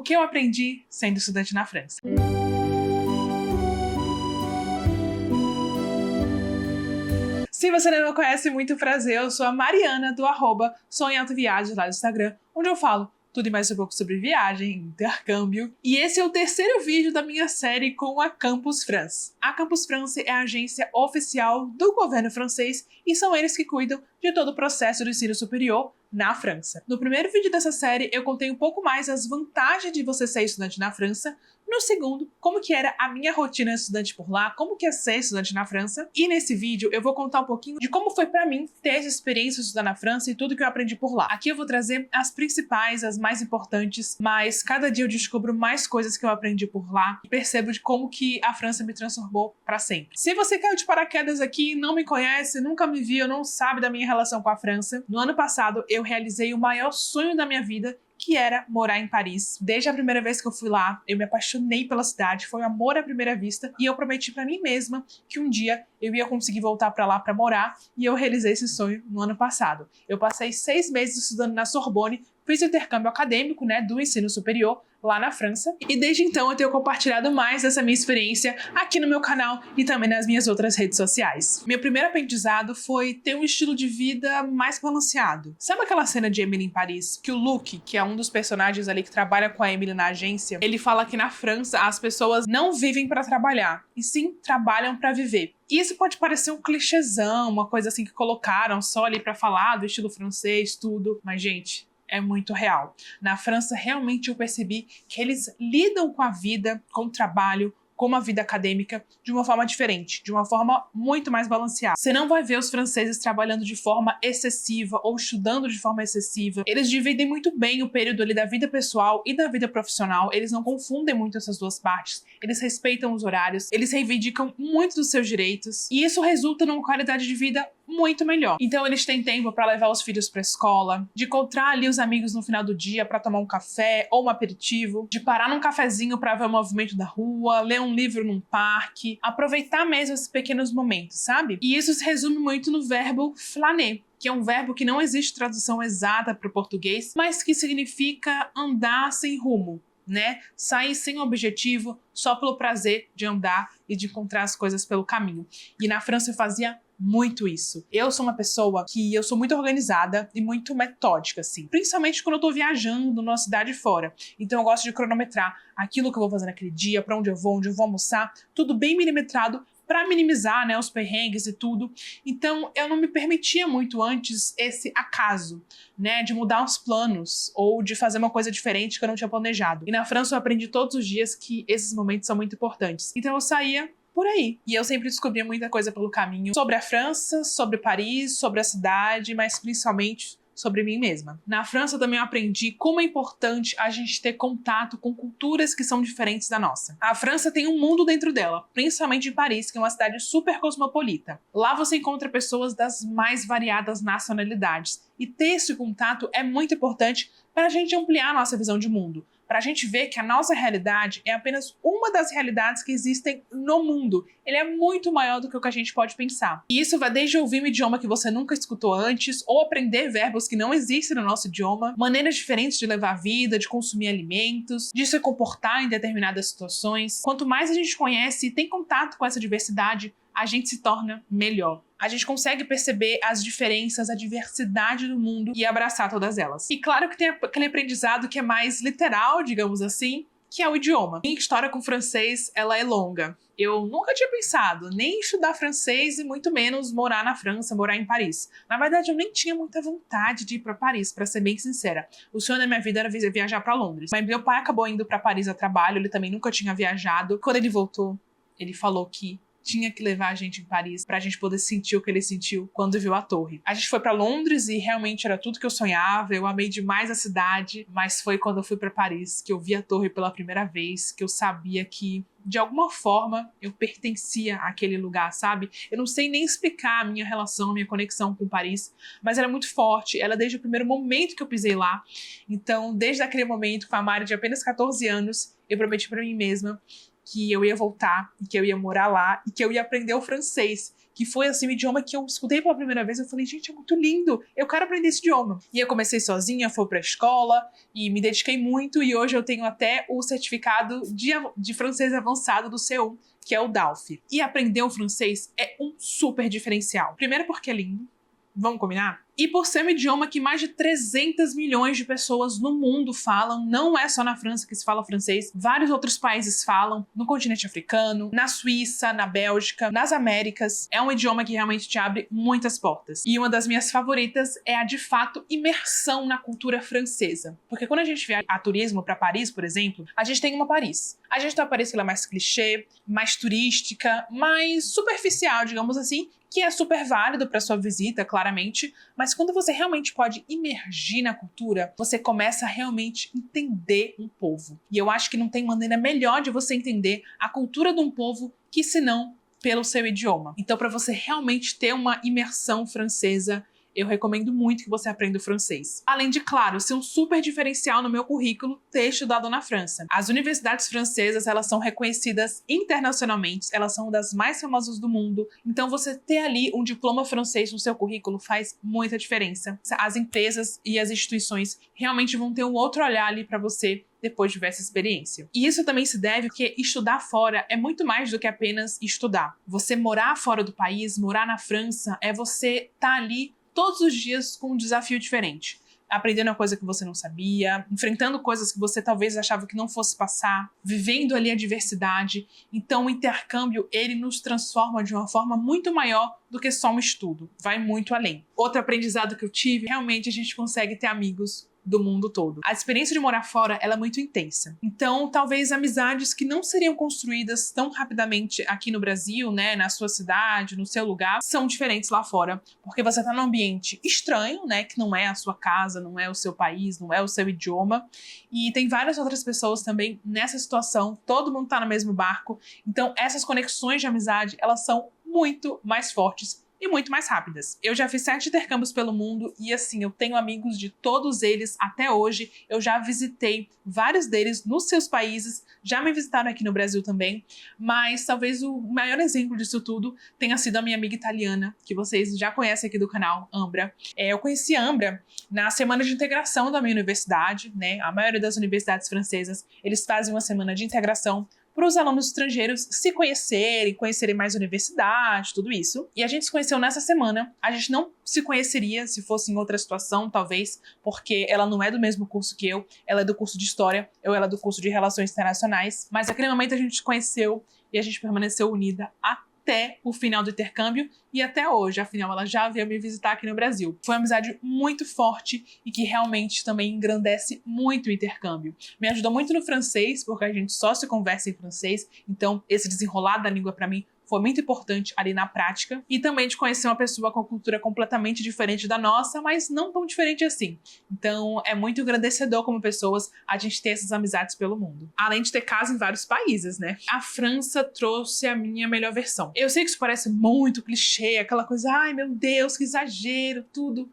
O que eu aprendi sendo estudante na França. Se você ainda não conhece, muito prazer, eu sou a Mariana do @sonhoaltoviagens lá do Instagram, onde eu falo tudo e mais um pouco sobre viagem, intercâmbio. E esse é o terceiro vídeo da minha série com a Campus France. A Campus France é a agência oficial do governo francês e são eles que cuidam de todo o processo do ensino superior na França. No primeiro vídeo dessa série, eu contei um pouco mais as vantagens de você ser estudante na França. No segundo, como que era a minha rotina de estudante por lá, como que é ser estudante na França. E nesse vídeo eu vou contar um pouquinho de como foi pra mim ter essa experiência de estudar na França e tudo que eu aprendi por lá. Aqui eu vou trazer as principais, as mais importantes, mas cada dia eu descubro mais coisas que eu aprendi por lá e percebo de como que a França me transformou pra sempre. Se você caiu de paraquedas aqui, não me conhece, nunca me viu, não sabe da minha relação com a França, no ano passado eu realizei o maior sonho da minha vida, que era morar em Paris. Desde a primeira vez que eu fui lá, eu me apaixonei pela cidade, foi um amor à primeira vista, e eu prometi pra mim mesma que um dia eu ia conseguir voltar pra lá pra morar, e eu realizei esse sonho no ano passado. Eu passei 6 meses estudando na Sorbonne, fiz o intercâmbio acadêmico, do ensino superior, lá na França, e desde então eu tenho compartilhado mais dessa minha experiência aqui no meu canal e também nas minhas outras redes sociais. Meu primeiro aprendizado foi ter um estilo de vida mais balanceado. Sabe aquela cena de Emily em Paris, que o Luc, que é um dos personagens ali que trabalha com a Emily na agência, ele fala que na França as pessoas não vivem pra trabalhar, e sim trabalham pra viver. E isso pode parecer um clichêzão, uma coisa assim que colocaram só ali pra falar do estilo francês, tudo, mas gente, é muito real. Na França, realmente eu percebi que eles lidam com a vida, com o trabalho, com uma vida acadêmica de uma forma diferente, de uma forma muito mais balanceada. Você não vai ver os franceses trabalhando de forma excessiva ou estudando de forma excessiva. Eles dividem muito bem o período ali da vida pessoal e da vida profissional. Eles não confundem muito essas duas partes. Eles respeitam os horários, eles reivindicam muito dos seus direitos e isso resulta numa qualidade de vida muito melhor. Então eles têm tempo para levar os filhos para a escola, de encontrar ali os amigos no final do dia para tomar um café ou um aperitivo, de parar num cafezinho para ver o movimento da rua, ler um livro num parque, aproveitar mesmo esses pequenos momentos, sabe? E isso se resume muito no verbo flâner, que é um verbo que não existe tradução exata para o português, mas que significa andar sem rumo, sair sem objetivo, só pelo prazer de andar e de encontrar as coisas pelo caminho. E na França eu fazia muito isso. Eu sou uma pessoa que eu sou muito organizada e muito metódica, assim. Principalmente quando eu tô viajando numa cidade fora. Então eu gosto de cronometrar aquilo que eu vou fazer naquele dia, pra onde eu vou almoçar, tudo bem milimetrado pra minimizar, os perrengues e tudo. Então eu não me permitia muito antes esse acaso, de mudar os planos ou de fazer uma coisa diferente que eu não tinha planejado. E na França eu aprendi todos os dias que esses momentos são muito importantes. Então eu saía por aí. E eu sempre descobria muita coisa pelo caminho sobre a França, sobre Paris, sobre a cidade, mas principalmente sobre mim mesma. Na França também eu aprendi como é importante a gente ter contato com culturas que são diferentes da nossa. A França tem um mundo dentro dela, principalmente em Paris, que é uma cidade super cosmopolita. Lá você encontra pessoas das mais variadas nacionalidades. E ter esse contato é muito importante para a gente ampliar a nossa visão de mundo, para a gente ver que a nossa realidade é apenas uma das realidades que existem no mundo. Ele é muito maior do que o que a gente pode pensar. E isso vai desde ouvir um idioma que você nunca escutou antes, ou aprender verbos que não existem no nosso idioma, maneiras diferentes de levar a vida, de consumir alimentos, de se comportar em determinadas situações. Quanto mais a gente conhece e tem contato com essa diversidade, a gente se torna melhor. A gente consegue perceber as diferenças, a diversidade do mundo e abraçar todas elas. E claro que tem aquele aprendizado que é mais literal, digamos assim, que é o idioma. Minha história com francês, ela é longa. Eu nunca tinha pensado nem em estudar francês e muito menos morar na França, morar em Paris. Na verdade, eu nem tinha muita vontade de ir para Paris, para ser bem sincera. O sonho da minha vida era viajar para Londres. Mas meu pai acabou indo para Paris a trabalho, ele também nunca tinha viajado. Quando ele voltou, ele falou que tinha que levar a gente em Paris pra gente poder sentir o que ele sentiu quando viu a torre. A gente foi pra Londres e realmente era tudo que eu sonhava, eu amei demais a cidade, mas foi quando eu fui pra Paris que eu vi a torre pela primeira vez, que eu sabia que de alguma forma eu pertencia àquele lugar, sabe? Eu não sei nem explicar a minha relação, a minha conexão com Paris, mas ela é muito forte, ela desde o primeiro momento que eu pisei lá. Então, desde aquele momento, com a Mari de apenas 14 anos, eu prometi pra mim mesma que eu ia voltar, e que eu ia morar lá, e que eu ia aprender o francês, que foi assim, um idioma que eu escutei pela primeira vez. Eu falei, gente, é muito lindo, eu quero aprender esse idioma. E eu comecei sozinha, fui pra escola e me dediquei muito, e hoje eu tenho até o certificado de francês avançado do C1, que é o DALF. E aprender o francês é um super diferencial. Primeiro porque é lindo, vamos combinar? E por ser um idioma que mais de 300 milhões de pessoas no mundo falam, não é só na França que se fala francês, vários outros países falam, no continente africano, na Suíça, na Bélgica, nas Américas. É um idioma que realmente te abre muitas portas. E uma das minhas favoritas é a, de fato, imersão na cultura francesa. Porque quando a gente viaja a turismo para Paris, por exemplo, a gente tem uma Paris. A gente tem uma Paris que ela é mais clichê, mais turística, mais superficial, digamos assim, que é super válido para sua visita, claramente, mas quando você realmente pode imergir na cultura, você começa a realmente entender um povo. E eu acho que não tem maneira melhor de você entender a cultura de um povo que senão pelo seu idioma. Então, para você realmente ter uma imersão francesa, eu recomendo muito que você aprenda o francês. Além de, claro, ser um super diferencial no meu currículo ter estudado na França. As universidades francesas, elas são reconhecidas internacionalmente, elas são das mais famosas do mundo, então você ter ali um diploma francês no seu currículo faz muita diferença. As empresas e as instituições realmente vão ter um outro olhar ali para você depois de ver essa experiência. E isso também se deve porque estudar fora é muito mais do que apenas estudar. Você morar fora do país, morar na França, é você estar ali todos os dias com um desafio diferente. Aprendendo uma coisa que você não sabia, enfrentando coisas que você talvez achava que não fosse passar, vivendo ali a diversidade. Então o intercâmbio, ele nos transforma de uma forma muito maior do que só um estudo. Vai muito além. Outro aprendizado que eu tive, realmente a gente consegue ter amigos do mundo todo. A experiência de morar fora, ela é muito intensa. Então, talvez amizades que não seriam construídas tão rapidamente aqui no Brasil, né, na sua cidade, no seu lugar, são diferentes lá fora, porque você tá num ambiente estranho, né, que não é a sua casa, não é o seu país, não é o seu idioma, e tem várias outras pessoas também nessa situação, todo mundo tá no mesmo barco, então essas conexões de amizade, elas são muito mais fortes e muito mais rápidas. Eu já fiz 7 intercâmbios pelo mundo e assim, eu tenho amigos de todos eles até hoje. Eu já visitei vários deles nos seus países, já me visitaram aqui no Brasil também, mas talvez o maior exemplo disso tudo tenha sido a minha amiga italiana, que vocês já conhecem aqui do canal, Ambra. Eu conheci a Ambra na semana de integração da minha universidade, né? A maioria das universidades francesas, eles fazem uma semana de integração para os alunos estrangeiros se conhecerem mais a universidade, tudo isso. E a gente se conheceu nessa semana. A gente não se conheceria se fosse em outra situação, talvez, porque ela não é do mesmo curso que eu, ela é do curso de História, ela é do curso de Relações Internacionais. Mas naquele momento a gente se conheceu e a gente permaneceu unida até o final do intercâmbio e até hoje, afinal ela já veio me visitar aqui no Brasil. Foi uma amizade muito forte e que realmente também engrandece muito o intercâmbio. Me ajudou muito no francês, porque a gente só se conversa em francês, então esse desenrolar da língua para mim foi muito importante ali na prática, e também de conhecer uma pessoa com cultura completamente diferente da nossa, mas não tão diferente assim. Então é muito engrandecedor como pessoas a gente ter essas amizades pelo mundo. Além de ter casa em vários países, né? A França trouxe a minha melhor versão. Eu sei que isso parece muito clichê, aquela coisa, ai meu Deus, que exagero, tudo.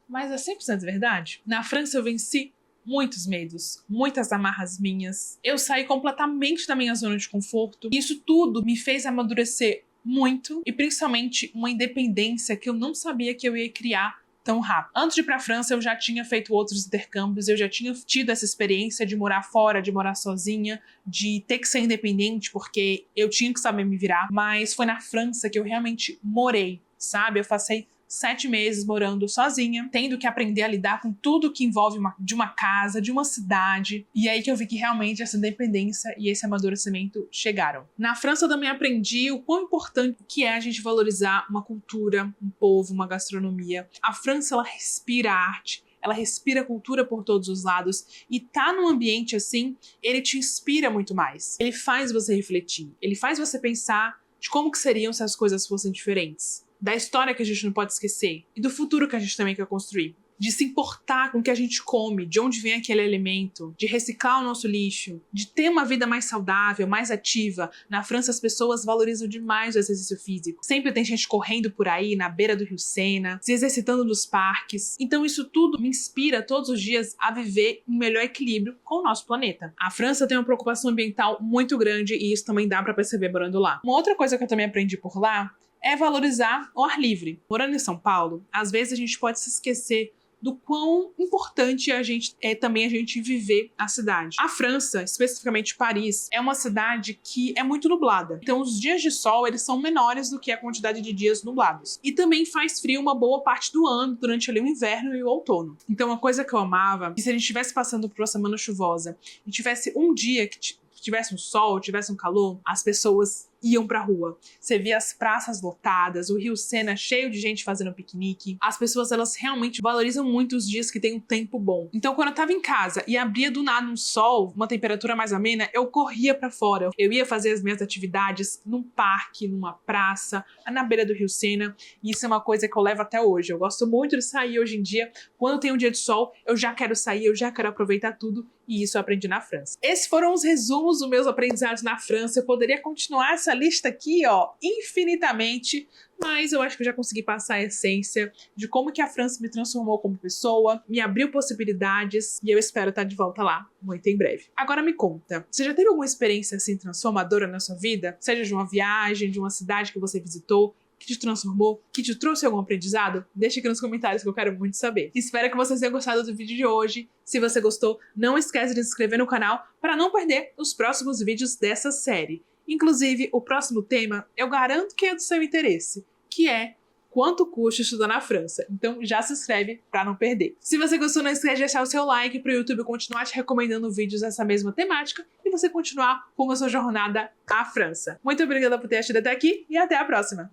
Mas é 100% verdade. Na França eu venci muitos medos, muitas amarras minhas. Eu saí completamente da minha zona de conforto. E isso tudo me fez amadurecer muito e principalmente uma independência que eu não sabia que eu ia criar tão rápido. Antes de ir pra França, eu já tinha feito outros intercâmbios, eu já tinha tido essa experiência de morar fora, de morar sozinha, de ter que ser independente, porque eu tinha que saber me virar. Mas foi na França que eu realmente morei, sabe? Eu passei 7 meses morando sozinha, tendo que aprender a lidar com tudo que envolve de uma casa, de uma cidade. E aí que eu vi que realmente essa independência e esse amadurecimento chegaram. Na França eu também aprendi o quão importante que é a gente valorizar uma cultura, um povo, uma gastronomia. A França, ela respira arte, ela respira cultura por todos os lados, e tá num ambiente assim, ele te inspira muito mais. Ele faz você refletir, ele faz você pensar de como que seriam se as coisas fossem diferentes. Da história que a gente não pode esquecer e do futuro que a gente também quer construir. De se importar com o que a gente come, de onde vem aquele alimento, de reciclar o nosso lixo, de ter uma vida mais saudável, mais ativa. Na França as pessoas valorizam demais o exercício físico. Sempre tem gente correndo por aí, na beira do rio Sena, se exercitando nos parques. Então isso tudo me inspira todos os dias a viver em melhor equilíbrio com o nosso planeta. A França tem uma preocupação ambiental muito grande e isso também dá pra perceber morando lá. Uma outra coisa que eu também aprendi por lá é valorizar o ar livre. Morando em São Paulo, às vezes a gente pode se esquecer do quão importante também a gente viver a cidade. A França, especificamente Paris, é uma cidade que é muito nublada. Então os dias de sol, eles são menores do que a quantidade de dias nublados. E também faz frio uma boa parte do ano, durante ali o inverno e o outono. Então uma coisa que eu amava, que se a gente estivesse passando por uma semana chuvosa e tivesse um dia que tivesse um sol, tivesse um calor, as pessoas iam pra rua. Você via as praças lotadas, o Rio Sena cheio de gente fazendo piquenique. As pessoas, elas realmente valorizam muito os dias que tem um tempo bom. Então, quando eu tava em casa e abria do nada um sol, uma temperatura mais amena, eu corria pra fora. Eu ia fazer as minhas atividades num parque, numa praça, na beira do Rio Sena. E isso é uma coisa que eu levo até hoje. Eu gosto muito de sair hoje em dia. Quando tem um dia de sol, eu já quero sair, eu já quero aproveitar tudo. E isso eu aprendi na França. Esses foram os resumos dos meus aprendizados na França. Eu poderia continuar essa lista aqui, ó, infinitamente, mas eu acho que eu já consegui passar a essência de como que a França me transformou como pessoa, me abriu possibilidades e eu espero estar de volta lá muito em breve. Agora me conta, você já teve alguma experiência assim transformadora na sua vida? Seja de uma viagem, de uma cidade que você visitou, que te transformou, que te trouxe algum aprendizado? Deixa aqui nos comentários que eu quero muito saber. Espero que vocês tenham gostado do vídeo de hoje. Se você gostou, não esquece de se inscrever no canal para não perder os próximos vídeos dessa série. Inclusive, o próximo tema eu garanto que é do seu interesse, que é quanto custa estudar na França. Então já se inscreve para não perder. Se você gostou, não esquece de deixar o seu like para o YouTube continuar te recomendando vídeos dessa mesma temática e você continuar com a sua jornada à França. Muito obrigada por ter assistido até aqui e até a próxima!